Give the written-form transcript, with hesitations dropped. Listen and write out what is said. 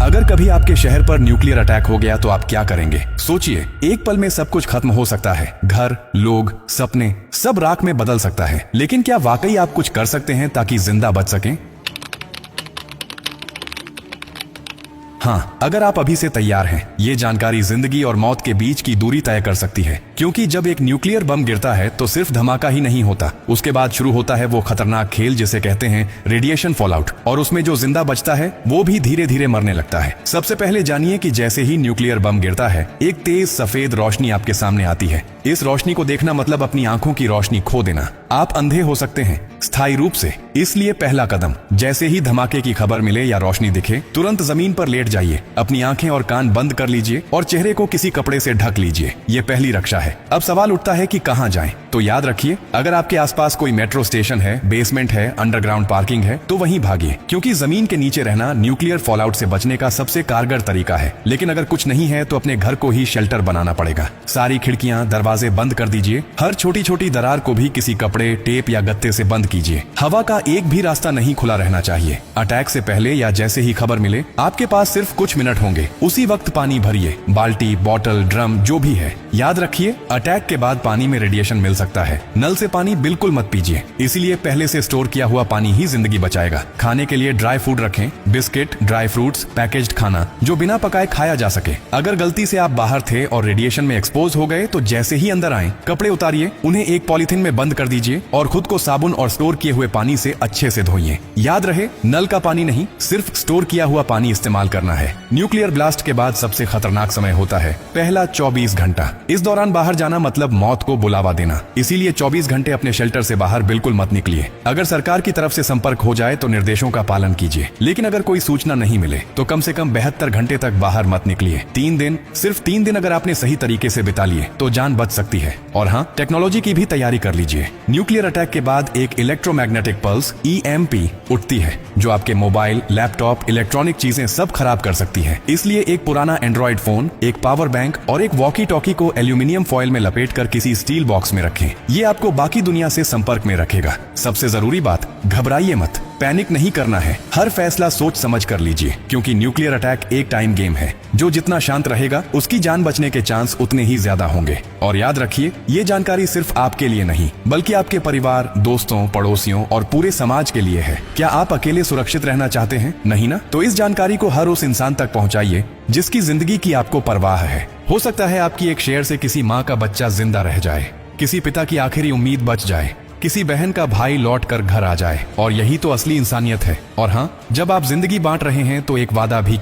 अगर कभी आपके शहर पर न्यूक्लियर अटैक हो गया तो आप क्या करेंगे? सोचिए, एक पल में सब कुछ खत्म हो सकता है। घर, लोग, सपने, सब राख में बदल सकता है। लेकिन क्या वाकई आप कुछ कर सकते हैं ताकि जिंदा बच सकें? हाँ, अगर आप अभी से तैयार हैं, ये जानकारी जिंदगी और मौत के बीच की दूरी तय कर सकती है। क्योंकि जब एक न्यूक्लियर बम गिरता है तो सिर्फ धमाका ही नहीं होता, उसके बाद शुरू होता है वो खतरनाक खेल जिसे कहते हैं रेडिएशन फॉलआउट। और उसमें जो जिंदा बचता है वो भी धीरे धीरे मरने लगता है। सबसे पहले जानिए कि जैसे ही न्यूक्लियर बम गिरता है, एक तेज सफेद रोशनी आपके सामने आती है। इस रोशनी को देखना मतलब अपनी आंखों की रोशनी खो देना। आप अंधे हो सकते हैं, स्थायी रूप से। इसलिए पहला कदम, जैसे ही धमाके की खबर मिले या रोशनी दिखे, तुरंत जमीन पर लेट जाइए, अपनी आंखें और कान बंद कर लीजिए और चेहरे को किसी कपड़े से ढक लीजिए। ये पहली रक्षा है। अब सवाल उठता है कि कहां जाएं? तो याद रखिए, अगर आपके आसपास कोई मेट्रो स्टेशन है, बेसमेंट है, अंडरग्राउंड पार्किंग है, तो वहीं भागिए, क्योंकि जमीन के नीचे रहना न्यूक्लियर फॉलआउट से बचने का सबसे कारगर तरीका है। लेकिन अगर कुछ नहीं है तो अपने घर को ही शेल्टर बनाना पड़ेगा। सारी खिड़कियां, दरवाजे बंद कर दीजिए। हर छोटी छोटी दरार को भी किसी कपड़े, टेप या गत्ते से बंद कीजिए। हवा का एक भी रास्ता नहीं खुला रहना चाहिए। अटैक से पहले या जैसे ही खबर मिले, आपके पास सिर्फ कुछ मिनट होंगे। उसी वक्त पानी भरिए, बाल्टी, बोतल, ड्रम, जो भी है। याद रखिए, अटैक के बाद पानी में रेडिएशन मिल सकता है। नल से पानी बिल्कुल मत पीजिए, इसीलिए पहले से स्टोर किया हुआ पानी ही जिंदगी बचाएगा। खाने के लिए ड्राई फूड रखें, बिस्किट, ड्राई फ्रूट्स, पैकेज्ड खाना जो बिना पकाए खाया जा सके। अगर गलती से आप बाहर थे और रेडिएशन में एक्सपोज हो गए तो जैसे ही अंदर आए, कपड़े उतारिए, उन्हें एक पॉलीथिन में बंद कर दीजिए और खुद को साबुन और स्टोर किए हुए पानी से अच्छे से धोइए। याद रहे, नल का पानी नहीं, सिर्फ स्टोर किया हुआ पानी इस्तेमाल करना है। न्यूक्लियर ब्लास्ट के बाद सबसे खतरनाक समय होता है पहला 24 घंटा। इस दौरान बाहर जाना मतलब मौत को बुलावा देना। इसीलिए 24 घंटे अपने शेल्टर से बाहर बिल्कुल मत निकलिए। अगर सरकार की तरफ से संपर्क हो जाए तो निर्देशों का पालन कीजिए। लेकिन अगर कोई सूचना नहीं मिले तो कम से कम 72 घंटे तक बाहर मत निकलिए। 3 दिन, सिर्फ 3 दिन अगर आपने सही तरीके से बिता लिए तो जान बच सकती है। और हाँ, टेक्नोलॉजी की भी तैयारी कर लीजिए। न्यूक्लियर अटैक के बाद एक इलेक्ट्रोमैग्नेटिक पल्स EMP उठती है, जो आपके मोबाइल, लैपटॉप, इलेक्ट्रॉनिक चीजें सब खराब कर सकती है। इसलिए एक पुराना एंड्रॉइड फोन, एक पावर बैंक और एक वॉकी टॉकी को एल्यूमिनियम फॉइल में लपेटकर किसी स्टील बॉक्स में रखें। ये आपको बाकी दुनिया से संपर्क में रखेगा। सबसे जरूरी बात, घबराइए मत, पैनिक नहीं करना है। हर फैसला सोच समझ कर लीजिए, क्योंकि न्यूक्लियर अटैक एक टाइम गेम है। जो जितना शांत रहेगा, उसकी जान बचने के चांस उतने ही ज्यादा होंगे। और याद रखिए, ये जानकारी सिर्फ आपके लिए नहीं, बल्कि आपके परिवार, दोस्तों, पड़ोसियों और पूरे समाज के लिए है। क्या आप अकेले सुरक्षित रहना चाहते हैं? नहीं ना? तो इस जानकारी को हर उस इंसान तक पहुंचाइए जिसकी जिंदगी की आपको परवाह है। हो सकता है आपकी एक शेयर से किसी माँ का बच्चा जिंदा रह जाए, किसी पिता की आखिरी उम्मीद बच जाए, किसी बहन का भाई लौट कर घर आ जाए। और यही तो असली इंसानियत है। और हाँ, जब आप जिंदगी बांट रहे हैं तो एक वादा भी